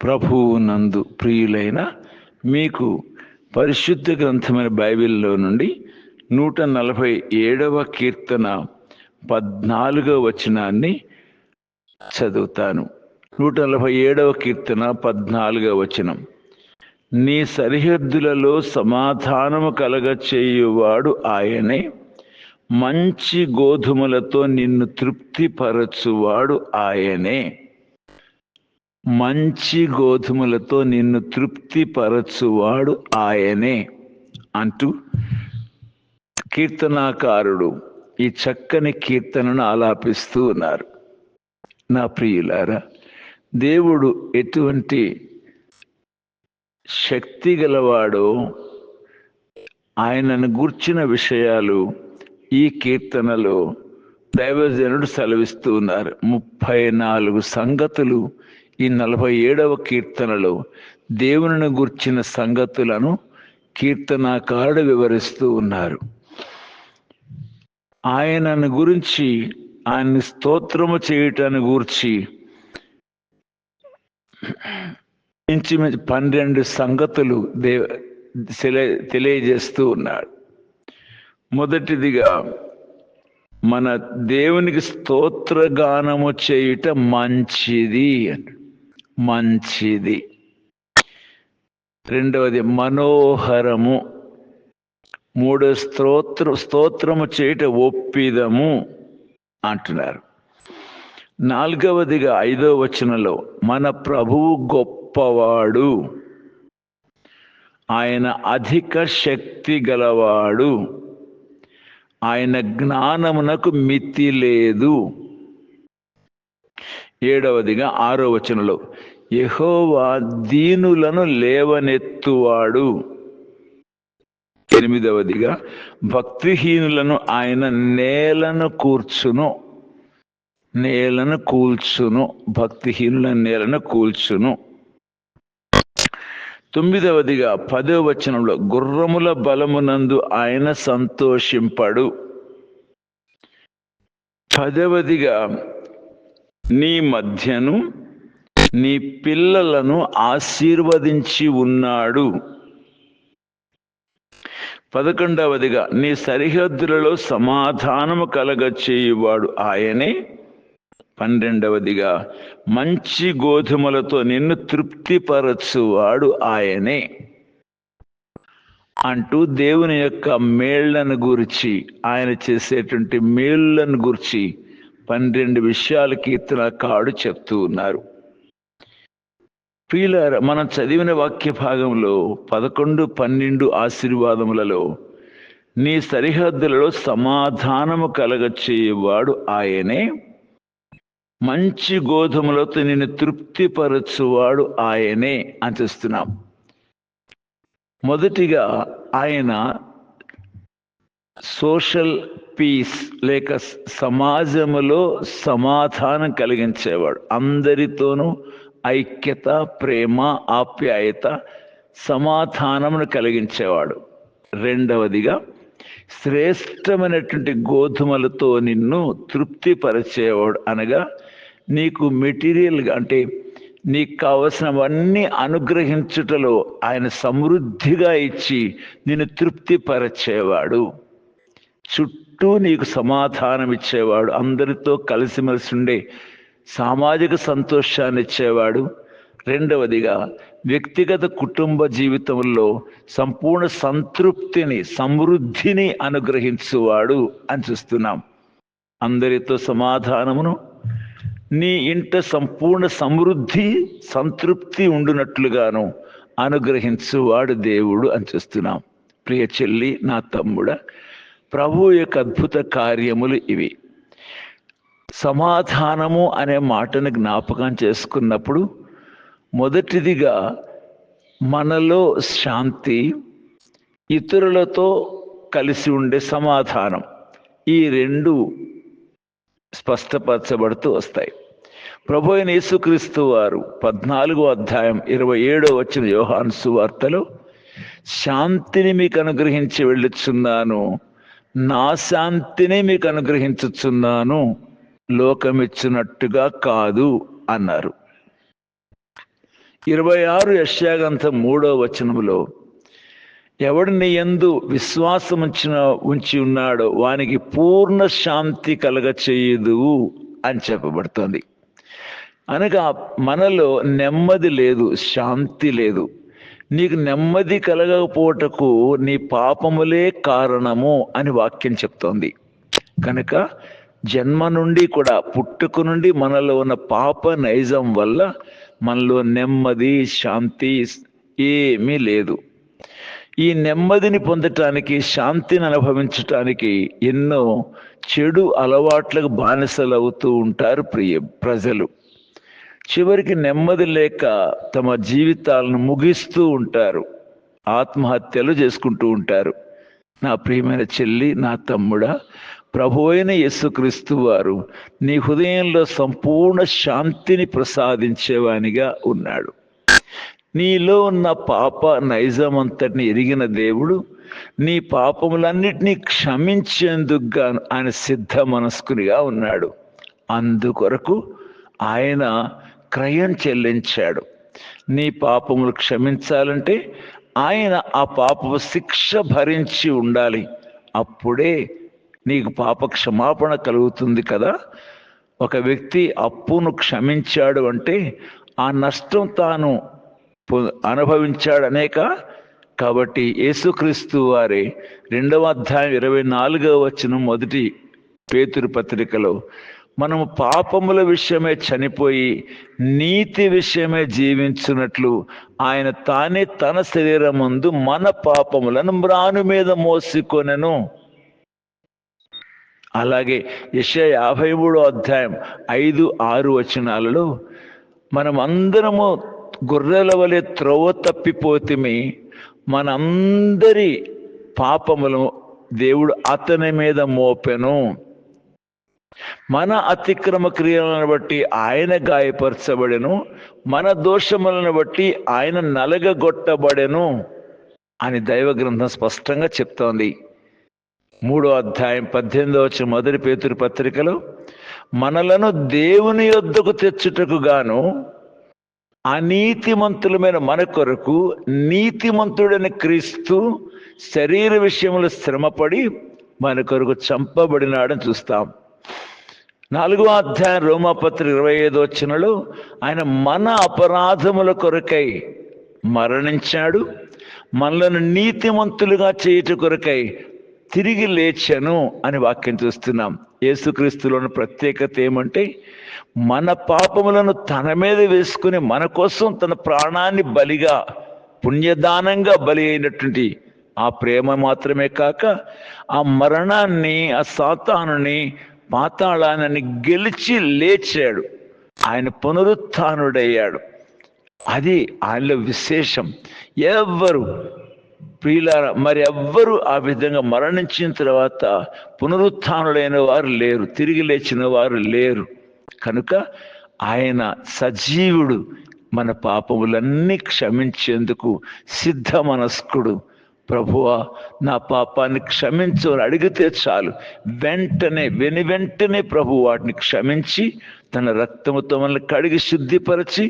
ప్రభువు నందు ప్రియులైన మీకు పరిశుద్ధ గ్రంథమైన బైబిల్లో నుండి 147వ కీర్తన 14వ వచనాన్ని చదువుతాను. 147వ కీర్తన 14వ వచనం. నీ సరిహద్దులలో సమాధానము కలగచేయువాడు ఆయనే, మంచి గోధుమలతో నిన్ను తృప్తిపరచువాడు ఆయనే. మంచి గోధుమలతో నిన్ను తృప్తిపరచువాడు ఆయనే అంటూ కీర్తనాకారుడు ఈ చక్కని కీర్తనను ఆలాపిస్తూ ఉన్నారు. నా ప్రియులారా, దేవుడు ఎటువంటి శక్తి గలవాడో ఆయనను గూర్చిన విషయాలు ఈ కీర్తనలో దైవజనుడు సెలవిస్తూ ఉన్నారు. 34 సంగతులు ఈ 47వ కీర్తనలో దేవుని గూర్చిన సంగతులను కీర్తనాకారుడు వివరిస్తూ ఉన్నారు. ఆయనను గురించి, ఆయన్ని స్తోత్రము చేయటాన్ని గూర్చి ఇంచుమించు 12 సంగతులు తెలియజేస్తూ ఉన్నాడు. మొదటిదిగా, మన దేవునికి స్తోత్రగానము చేయుట మంచిది మంచిది. రెండవది మనోహరము. మూడో స్తోత్రము చేయుట ఒప్పిదము అంటున్నారు. నాలుగవదిగా 5వ వచనంలో మన ప్రభువు గొప్పవాడు, ఆయన అధిక శక్తి గలవాడు, ఆయన జ్ఞానమునకు మితి లేదు. 7వదిగా 6వ వచనంలో యెహోవా దీనులను లేవనెత్తువాడు. 8వదిగా భక్తిహీనులను ఆయన నేలను కూల్చును, భక్తిహీనులను నేలను కూల్చును. 9వదిగా 10వ వచనంలో గుర్రముల బలమునందు ఆయన సంతోషింపడు. 10వదిగా నీ మధ్యను నీ పిల్లలను ఆశీర్వదించి ఉన్నాడు. 11వదిగా నీ సరిహద్దులలో సమాధానము కలగచేయువాడు ఆయనే. 12వదిగా మంచి గోధుమలతో నిన్ను తృప్తిపరచువాడు ఆయనే అంటూ దేవుని యొక్క మేళ్లను గురించి, ఆయన చేసేటువంటి మేళ్లను గురించి 12 విషయాలు కీర్తనకారుడు చెప్తూ ఉన్నారు. ప్రియులారా, మనం చదివిన వాక్య భాగంలో 11, 12 ఆశీర్వాదములలో నీ సరిహద్దులలో సమాధానము కలగచేయువాడు ఆయనే, మంచి గోధుమలతో నిన్ను తృప్తిపరచువాడు ఆయనే అని చూస్తున్నాం. మొదటిగా ఆయన సోషల్ పీస్ లేక సమాజములో సమాధానం కలిగించేవాడు. అందరితోనూ ఐక్యత, ప్రేమ, ఆప్యాయత, సమాధానమును కలిగించేవాడు. రెండవదిగా శ్రేష్టమైనటువంటి గోధుమలతో నిన్ను తృప్తిపరిచేవాడు. అనగా నీకు మెటీరియల్గా, అంటే నీకు కావలసినవన్నీ అనుగ్రహించుటలో ఆయన సమృద్ధిగా ఇచ్చి నిన్ను తృప్తిపరిచేవాడు. చుట్టూ నీకు సమాధానం ఇచ్చేవాడు. అందరితో కలిసిమెలిసి ఉండే సామాజిక సంతోషాన్ని ఇచ్చేవాడు. రెండవదిగా వ్యక్తిగత కుటుంబ జీవితంలో సంపూర్ణ సంతృప్తిని, సమృద్ధిని అనుగ్రహించువాడు అని చూస్తున్నాం. అందరితో సమాధానమును, నీ ఇంట సంపూర్ణ సమృద్ధి, సంతృప్తి ఉండునట్లుగాను అనుగ్రహించువాడు దేవుడు అని చూస్తున్నాం. ప్రియ చెల్లి, నా తమ్ముడ, ప్రభువు యొక్క అద్భుత కార్యములు ఇవి. సమాధానము అనే మాటను జ్ఞాపకం చేసుకున్నప్పుడు మొదటిదిగా మనలో శాంతి, ఇతరులతో కలిసి ఉండే సమాధానం, ఈ రెండు స్పష్టపరచబడుతూ వస్తాయి. ప్రభు అయిన యేసుక్రీస్తు వారు 14వ అధ్యాయం 27వ వచన యోహాను సువార్తలో శాంతిని మీకు అనుగ్రహించి వెళ్ళుచున్నాను, నా శాంతిని మీకు అనుగ్రహించుచున్నాను, లోకమిచ్చినట్టుగా కాదు అన్నారు. 26 యెషయా గ్రంథం 3వ వచనములో, ఎవడు నీ యందు విశ్వాసం ఉంచి ఉన్నాడో వానికి పూర్ణ శాంతి కలగ చేయదు అని చెప్పబడుతోంది. అనగా మనలో నెమ్మది లేదు, శాంతి లేదు. నీకు నెమ్మది కలగకపోవటకు నీ పాపములే కారణము అని వాక్యం చెప్తోంది. కనుక జన్మ నుండి కూడా, పుట్టుక నుండి మనలో ఉన్న పాప నైజం వల్ల మనలో నెమ్మది, శాంతి ఏమీ లేదు. ఈ నెమ్మదిని పొందటానికి, శాంతిని అనుభవించటానికి ఎన్నో చెడు అలవాట్లకు బానిసలు అవుతూ ఉంటారు ప్రజలు. చివరికి నెమ్మది లేక తమ జీవితాలను ముగిస్తూ ఉంటారు, ఆత్మహత్యలు చేసుకుంటూ ఉంటారు. నా ప్రియమైన చెల్లి, నా తమ్ముడా, ప్రభువైన యేసుక్రీస్తు వారు నీ హృదయంలో సంపూర్ణ శాంతిని ప్రసాదించేవానిగా ఉన్నాడు. నీలో ఉన్న పాప నైజమంతటిని ఎరిగిన దేవుడు నీ పాపములన్నిటినీ క్షమించేందుకు ఆయన సిద్ధ మనస్కునిగా ఉన్నాడు. అందుకొరకు ఆయన క్రయం చెల్లించాడు. నీ పాపములు క్షమించాలంటే ఆయన ఆ పాపపు శిక్ష భరించి ఉండాలి. అప్పుడే నీకు పాప క్షమాపణ కలుగుతుంది కదా. ఒక వ్యక్తి అప్పును క్షమించాడు అంటే ఆ నష్టం తాను అనుభవించాడనేక. కాబట్టి యేసుక్రీస్తు వారి 2వ అధ్యాయం 24వ వచనం మొదటి పేతురు పత్రికలో, మనము పాపముల విషయమే చనిపోయి నీతి విషయమే జీవించున్నట్లు ఆయన తానే తన శరీరమందు మన పాపములను మ్రాను మీద మోసికొనెను. అలాగే యెషయా 53వ అధ్యాయం 5-6 వచనాలలో, మనం అందరము గొర్రెల వలె త్రోవ తప్పిపోతిమి, మనందరి పాపములు దేవుడు అతని మీద మోపెను. మన అతిక్రమ క్రియలను బట్టి ఆయన గాయపరచబడెను, మన దోషములను బట్టి ఆయన నలగగొట్టబడెను అని దైవ గ్రంథం స్పష్టంగా చెప్తోంది. 3వ అధ్యాయం 18వ వచనం మొదటి పేతురు పత్రికలో, మనలను దేవుని యొద్దకు తెచ్చుటకు గాను అనీతిమంతులమైన మన కొరకు నీతిమంతుడైన క్రీస్తు శరీర విషయంలో శ్రమపడి మన కొరకు చంపబడినాడని చూస్తాం. 4వ అధ్యాయం రోమాపత్రిక 25వ వచనంలో, ఆయన మన అపరాధముల కొరకై మరణించాడు, మనలను నీతిమంతులుగా చేయుట కొరకై తిరిగి లేచెను అని వాక్యం చూస్తున్నాం. యేసుక్రీస్తులోని ప్రత్యేకత ఏమంటే, మన పాపములను తన మీద వేసుకుని మన కోసం తన ప్రాణాన్ని బలిగా, పుణ్యదానంగా బలి అయినటువంటి ఆ ప్రేమ మాత్రమే కాక, ఆ మరణాన్ని, ఆ సాతానుని, పాతాళాన్ని గెలిచి లేచాడు. ఆయన పునరుత్థానుడయ్యాడు. అది ఆయనలో విశేషం. ఎవ్వరు ప్రియులారా, మరి ఎవ్వరు ఆ విధంగా మరణించిన తర్వాత పునరుత్థానుడైన వారు లేరు, తిరిగి లేచిన వారు లేరు. కనుక ఆయన సజీవుడు, మన పాపములన్నీ క్షమించేందుకు సిద్ధ మనస్కుడు. ప్రభువా, నా పాపాన్ని క్షమించు అని అడిగితే చాలు, వెంటనే వెంటనే ప్రభు వాటిని క్షమించి తన రక్తముతో మనల్ని కడిగి శుద్ధిపరచి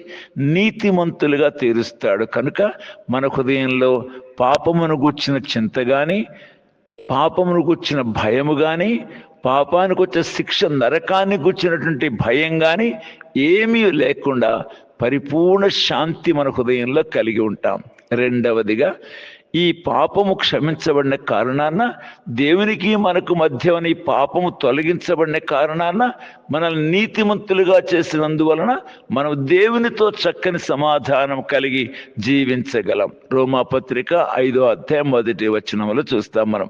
నీతిమంతులుగా తీరుస్తాడు. కనుక మన హృదయంలో పాపమును గూర్చిన చింత కానీ, పాపమును గూర్చిన భయము కానీ, పాపానికి వచ్చే శిక్ష, నరకాన్ని గూర్చినటువంటి భయం కానీ ఏమీ లేకుండా పరిపూర్ణ శాంతి మన హృదయంలో కలిగి ఉంటాం. రెండవదిగా, ఈ పాపము క్షమించబడిన కారణాన, దేవునికి మనకు మధ్య ఈ పాపము తొలగించబడిన కారణాన, మనల్ని నీతిమంతులుగా చేసినందువలన మనం దేవునితో చక్కని సమాధానం కలిగి జీవించగలం. రోమాపత్రిక 5వ అధ్యాయం 1వ వచనములో చూస్తాం మనం.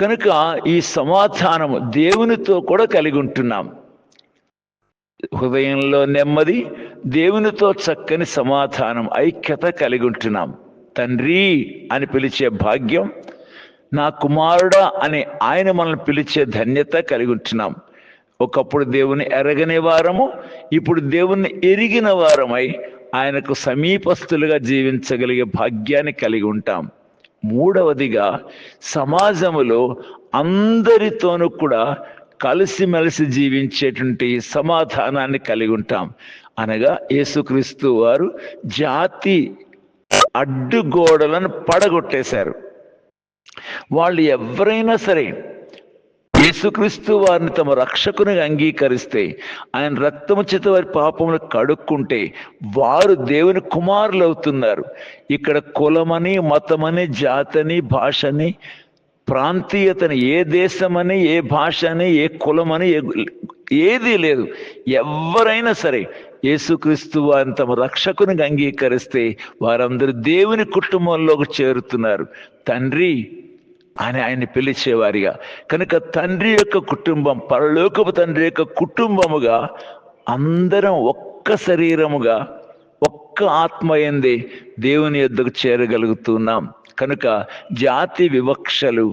కనుక ఈ సమాధానము దేవునితో కూడా కలిగి ఉంటున్నాం. హృదయంలో నెమ్మది, దేవునితో చక్కని సమాధానం, ఐక్యత కలిగి ఉంటున్నాం. తండ్రి అని పిలిచే భాగ్యం, నా కుమారుడా అని ఆయన మనల్ని పిలిచే ధన్యత కలిగి ఉంటున్నాం. ఒకప్పుడు దేవుని ఎరగని వారము, ఇప్పుడు దేవుణ్ణి ఎరిగిన వారమై ఆయనకు సమీపస్తులుగా జీవించగలిగే భాగ్యాన్ని కలిగి ఉంటాం. మూడవదిగా, సమాజములో అందరితోనూ కూడా కలిసిమెలిసి జీవించేటువంటి సమాధానాన్ని కలిగి ఉంటాం. అనగా యేసుక్రీస్తు వారు జాతి అడ్డుగోడలను పడగొట్టేశారు. వాళ్ళు ఎవరైనా సరే యేసుక్రీస్తు వారిని తమ రక్షకునిగా అంగీకరిస్తే, ఆయన రక్తము చేత వారి పాపములు కడుక్కుంటే వారు దేవుని కుమారులు అవుతున్నారు. ఇక్కడ కులమని, మతమని, జాతని, భాషని, ప్రాంతీయతని, ఏ దేశమని, ఏ భాష అని, ఏ కులమని ఏదీ లేదు. ఎవరైనా సరే యేసుక్రీస్తు వారిని తమ రక్షకునిగా అంగీకరిస్తే వారందరూ దేవుని కుటుంబంలోకి చేరుతున్నారు. తండ్రి అని ఆయన్ని పిలిచేవారిగా. కనుక తండ్రి యొక్క కుటుంబం, పరలోకపు తండ్రి యొక్క కుటుంబముగా అందరం ఒక్క శరీరముగా, ఒక్క ఆత్మయందే దేవుని యొద్దకు చేరగలుగుతున్నాం. కనుక జాతి వివక్షలు,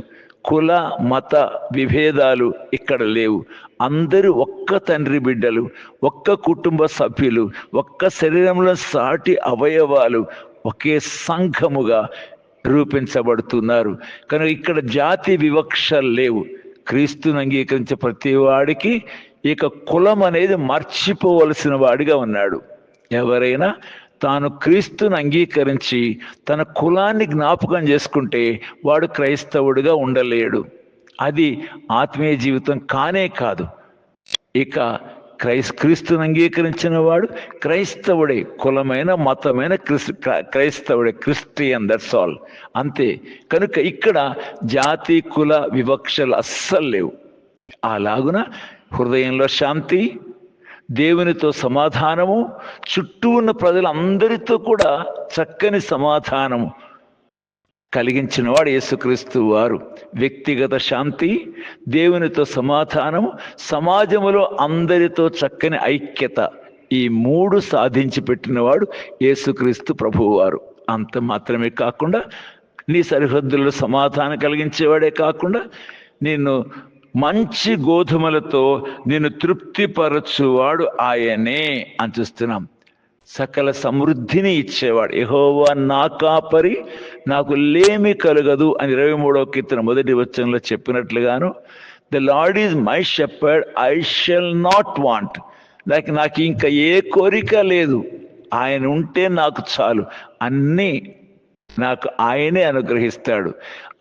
కుల మత విభేదాలు ఇక్కడ లేవు. అందరూ ఒక్క తండ్రి బిడ్డలు, ఒక్క కుటుంబ సభ్యులు, ఒక్క శరీరంలో సాటి అవయవాలు, ఒకే సంఘముగా రూపించబడుతున్నారు. కనుక ఇక్కడ జాతి వివక్షలు లేవు. క్రీస్తుని అంగీకరించే ప్రతి వాడికి ఇక కులం అనేది మర్చిపోవలసిన వాడిగా ఉన్నాడు. ఎవరైనా తాను క్రీస్తుని అంగీకరించి తన కులాన్ని జ్ఞాపకం చేసుకుంటే వాడు క్రైస్తవుడిగా ఉండలేడు. అది ఆత్మీయ జీవితం కానే కాదు. ఇక క్రీస్తుని అంగీకరించిన వాడు క్రైస్తవుడే, కులమైన మతమైన క్రైస్తవుడే, క్రిస్టియన్, దట్స్ ఆల్, అంతే. కనుక ఇక్కడ జాతి కుల వివక్షలు అస్సలు లేవు. అలాగున హృదయంలో శాంతి, దేవునితో సమాధానము, చుట్టూ ఉన్న ప్రజలందరితో కూడా చక్కని సమాధానము కలిగించిన వాడు యేసుక్రీస్తు వారు. వ్యక్తిగత శాంతి, దేవునితో సమాధానము, సమాజంలో అందరితో చక్కని ఐక్యత, ఈ మూడు సాధించి పెట్టినవాడు యేసుక్రీస్తు ప్రభువు వారు. అంత మాత్రమే కాకుండా నీ సరిహద్దుల్లో సమాధానం కలిగించేవాడే కాకుండా నిన్ను మంచి గోధుమలతో నిన్ను తృప్తిపరచువాడు ఆయనే అని చూస్తున్నాం. సకల సమృద్ధిని ఇచ్చేవాడు. యెహోవా నా కాపరి, నాకు లేమి కలగదు అని 23వ కీర్తన 1వ వచనంలో చెప్పినట్లుగాను, the lord is my shepherd, I shall not want. నాకు ఇంకా ఏ కోరిక లేదు, ఆయన ఉంటే నాకు చాలు, అన్నీ నాకు ఆయనే అనుగ్రహిస్తాడు.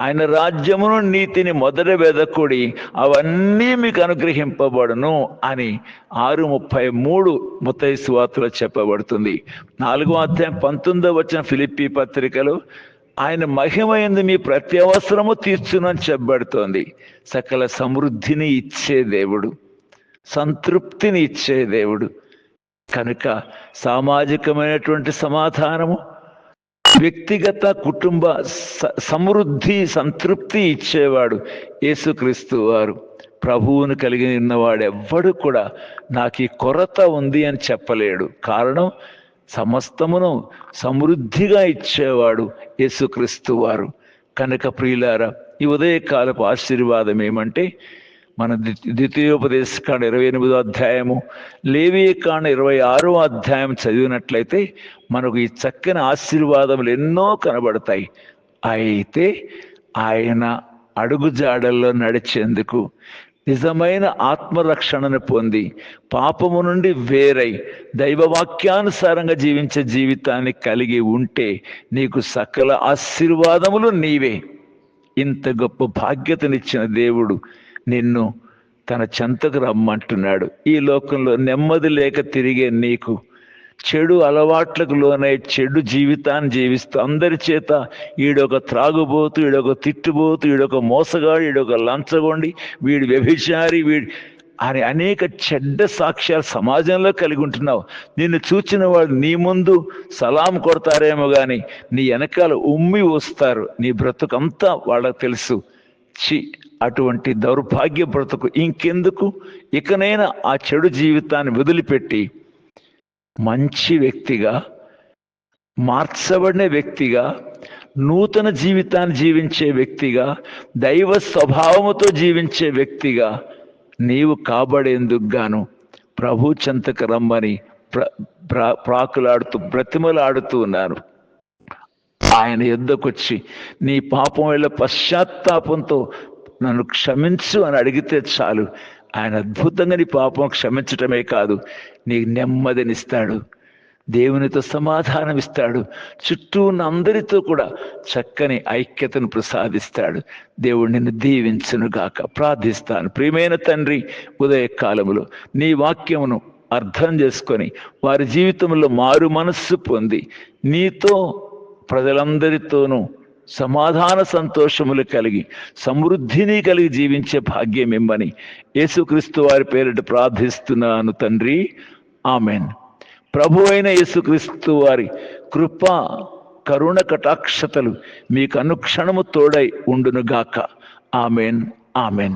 ఆయన రాజ్యమును నీతిని మొదట వెదకుడి, అవన్నీ మీకు అనుగ్రహింపబడును అని 6:33 మత్తయి సువార్తలో చెప్పబడుతుంది. 4వ అధ్యాయం 19వ వచనం ఫిలిప్పీ పత్రికలో ఆయన మహిమయందు మీ ప్రతి అవసరము తీర్చునని చెప్పబడుతోంది. సకల సమృద్ధిని ఇచ్చే దేవుడు, సంతృప్తిని ఇచ్చే దేవుడు. కనుక సామాజికమైనటువంటి సమాధానము, వ్యక్తిగత కుటుంబ సమృద్ధి, సంతృప్తి ఇచ్చేవాడు యేసుక్రీస్తు వారు. ప్రభువును కలిగి ఉన్నవాడు ఎవ్వడు కూడా నాకు ఈ కొరత ఉంది అని చెప్పలేడు. కారణం సమస్తమును సమృద్ధిగా ఇచ్చేవాడు యేసుక్రీస్తు వారు. కనుక ప్రియులారా, ఈ ఉదయకాలపు ఆశీర్వాదం ఏమంటే, మన ద్వితీయోపదేశకాండ 28వ అధ్యాయము, లేవీయకాండ 26వ అధ్యాయం చదివినట్లయితే మనకు ఈ చక్కని ఆశీర్వాదములు ఎన్నో కనబడతాయి. అయితే ఆయన అడుగుజాడల్లో నడిచేందుకు, నిజమైన ఆత్మరక్షణను పొంది పాపము నుండి వేరై దైవవాక్యానుసారంగా జీవించే జీవితాన్ని కలిగి ఉంటే నీకు సకల ఆశీర్వాదములు నీవే. ఇంత గొప్ప భాగ్యతనిచ్చిన దేవుడు నిన్ను తన చెంతకు రమ్మంటున్నాడు. ఈ లోకంలో నెమ్మది లేక తిరిగే నీకు, చెడు అలవాట్లకు లోనై చెడు జీవితాన్ని జీవిస్తూ అందరి చేత ఈడొక త్రాగుబోతు, ఈడొక తిట్టుబోతు, ఈడొక మోసగాడు, ఈడొక లంచగొండి, వీడి వ్యభిచారి, వీడి అని అనేక చెడ్డ సాక్ష్యాలు సమాజంలో కలిగి ఉంటున్నావు. నిన్ను చూచిన వాళ్ళు నీ ముందు సలాం కొడతారేమో కానీ నీ వెనకాల ఉమ్మి వస్తారు. నీ బ్రతుకంతా వాళ్ళకు తెలుసు. అటువంటి దౌర్భాగ్య బ్రతుకు ఇంకెందుకు? ఇకనైనా ఆ చెడు జీవితాన్ని వదిలిపెట్టి మంచి వ్యక్తిగా, మార్చబడిన వ్యక్తిగా, నూతన జీవితాన్ని జీవించే వ్యక్తిగా, దైవ స్వభావముతో జీవించే వ్యక్తిగా నీవు కాబడేందుకు గాను ప్రభు చెంతకు రమ్మని ప్రాకులాడుతూ బ్రతిమలాడుతూ ఉన్నాను. ఆయన యొద్దకొచ్చి నీ పాపం వల్ల పశ్చాత్తాపంతో నన్ను క్షమించు అని అడిగితే చాలు, ఆయన అద్భుతంగా నీ పాపం క్షమించటమే కాదు, నీకు నెమ్మదినిస్తాడు, దేవునితో సమాధానం ఇస్తాడు, చుట్టూ ఉన్న అందరితో కూడా చక్కని ఐక్యతను ప్రసాదిస్తాడు. దేవుడు నిన్ను దీవించునుగాక. ప్రార్థిస్తాను. ప్రియమైన తండ్రి, ఉదయకాలములో నీ వాక్యమును అర్థం చేసుకొని వారి జీవితంలో మారు మనస్సు పొంది నీతో ప్రజలందరితోనూ సమాధాన సంతోషములు కలిగి సమృద్ధిని కలిగి జీవించే భాగ్యం ఇమ్మని యేసుక్రీస్తు వారి పేరిట ప్రార్థిస్తున్నాను తండ్రి. ఆమెన్. ప్రభు అయిన యేసుక్రీస్తు వారి కృప, కరుణ, కటాక్షతలు మీకు అనుక్షణము తోడై ఉండునుగాక. ఆమెన్. ఆమెన్.